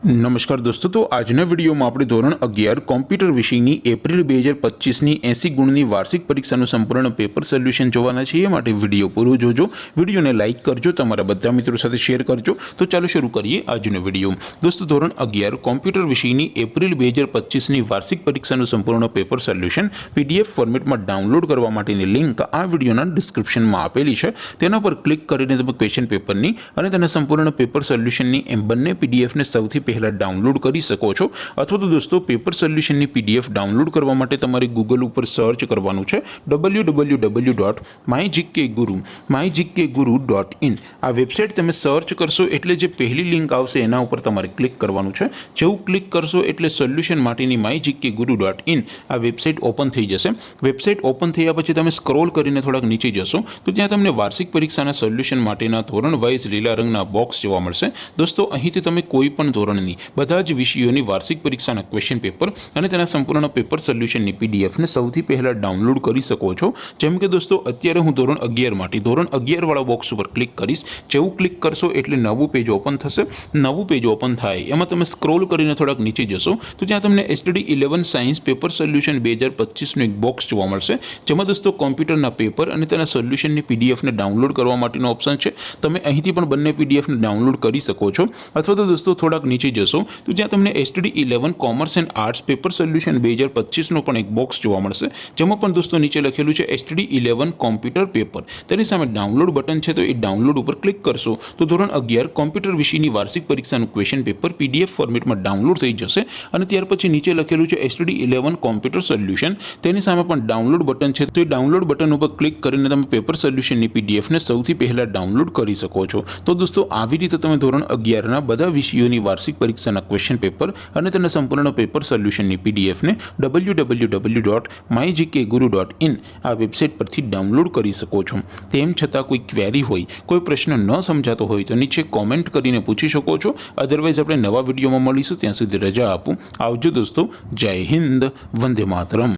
नमस्कार दोस्तों, तो આજના વિડીયોમાં આપણે ધોરણ 11 કોમ્પ્યુટર વિષયની એપ્રિલ 2025ની 80 ગુણની વાર્ષિક પરીક્ષાનું સંપૂર્ણ પેપર સોલ્યુશન જોવાના છીએ। માટે વિડીયો પૂરો જોજો, વિડીયોને લાઇક કરજો, તમારા બધા મિત્રો સાથે શેર કરજો। તો ચાલો શરૂ કરીએ આજનો વિડીયો। દોસ્તો, ધોરણ 11 કોમ્પ્યુટર વિષયની એપ્રિલ 2025ની વાર્ષિક પરીક્ષાનું સંપૂર્ણ પેપર સોલ્યુશન પીડીએફ ફોર્મેટમાં ડાઉનલોડ કરવા માટેની લિંક આ વિડીયોના ડિસ્ક્રિપ્શનમાં આપેલી છે। તેના પર ક્લિક કરીને તમે ક્વેશ્ચન પેપરની અને તેના સંપૂર્ણ પેપર સોલ્યુશનની એમ બંને પીડીએફને સૌથી પહેલા डाउनलॉड कर सको छो। अथवा तो दोस्तों पेपर सोल्यूशन की पीडीएफ डाउनलॉड करवा माटे तमारे गूगल पर सर्च करवानुं छे www.mygkguru.in। आ वेबसाइट तमे सर्च करशो एटले जे पहली लिंक आवशे एना उपर तमारे क्लिक करवानुं छे। जेवुं क्लिक करशो एटले सोल्यूशन माटेनी mygkguru.in आ वेबसाइट ओपन थई जशे। वेबसाइट ओपन थया पछी तमे स्क्रॉल करीने थोड़ाक नीचे जशो तो त्यां तमने वार्षिक परीक्षाना सोल्यूशन माटेना धोरण वाइज लीला रंगना बॉक्स जोवा मळशे। दोस्तों, અહીંથી તમે કોઈ પણ ધોરણની બધા જ વિષયોની વાર્ષિક પરીક્ષાના ક્વેશ્ચન પેપર અને તેના સંપૂર્ણ પેપર સોલ્યુશનની પીડીએફને સૌથી પહેલા ડાઉનલોડ કરી શકો છો। જેમ કે દોસ્તો, અત્યારે હું ધોરણ 11 માટે ધોરણ 11 વાળા બોક્સ ઉપર ક્લિક કરીશ। જેવું ક્લિક કરશો એટલે નવું પેજ ઓપન થશે। નવું પેજ ઓપન થાય એમાં તમે સ્ક્રોલ કરીને થોડાક નીચે જશો તો ત્યાં તમને એસટીડી 11 સાયન્સ પેપર સોલ્યુશન 2025નું એક બોક્સ જોવા મળશે, જેમાં દોસ્તો કોમ્પ્યુટરના પેપર અને તેના સોલ્યુશનની પીડીએફને ડાઉનલોડ કરવા માટેનો ઓપ્શન છે। તમે અહીંથી પણ બંને પીડીએફને ડાઉનલોડ કરી શકો છો। અથવા તો દોસ્તો થોડાક નીચે જશો तो ज्यादा तमने STD 11 commerce and arts paper solution 2025 नो पण एक बॉक्स जोवा मळशे, जेमां पण दोस्तों नीचे लखेलुं छे एसटीडी 11 कॉम्प्यूटर पेपर। तेनी सामे डाउनलॉड बटन छे तो ए डाउनलॉड पर क्लिक करशो तो धोरण 11 कॉम्प्यूटर विषयनी वार्षिक परीक्षानुं क्वेश्चन पेपर पीडीएफ फॉर्मेटमां डाउनलॉड थई जशे। अने त्यार पछी नीचे लखेलुं छे एसटीडी 11 कॉम्प्यूटर सोल्यूशन। तेनी सामे पण डाउनलॉड बटन छे तो ए डाउनलॉड बटन पर क्लिक करीने तमे पेपर सोल्यूशननी पीडीएफ ने सौथी पहेला डाउनलॉड करी सको छो। तो दोस्तों, आवी रीते तमे धोरण 11 ना बधा विषयोनी वार्षिक परीक्षाना क्वेश्चन पेपर અને તેના સંપૂર્ણ પેપર સોલ્યુશનની પીડીએફને www.mygkguru.in આ વેબસાઇટ પરથી ડાઉનલોડ કરી શકો છો। તેમ છતાં કોઈ ક્વેરી હોય, કોઈ પ્રશ્ન ન સમજાતો હોય તો નીચે કોમેન્ટ કરીને પૂછી શકો છો। અધરવાઇઝ આપણે નવા વિડીયોમાં મળીશું, ત્યાં સુધી રજા આપું। આવજો દોસ્તો, જય હિન્દ, વંદે માતરમ।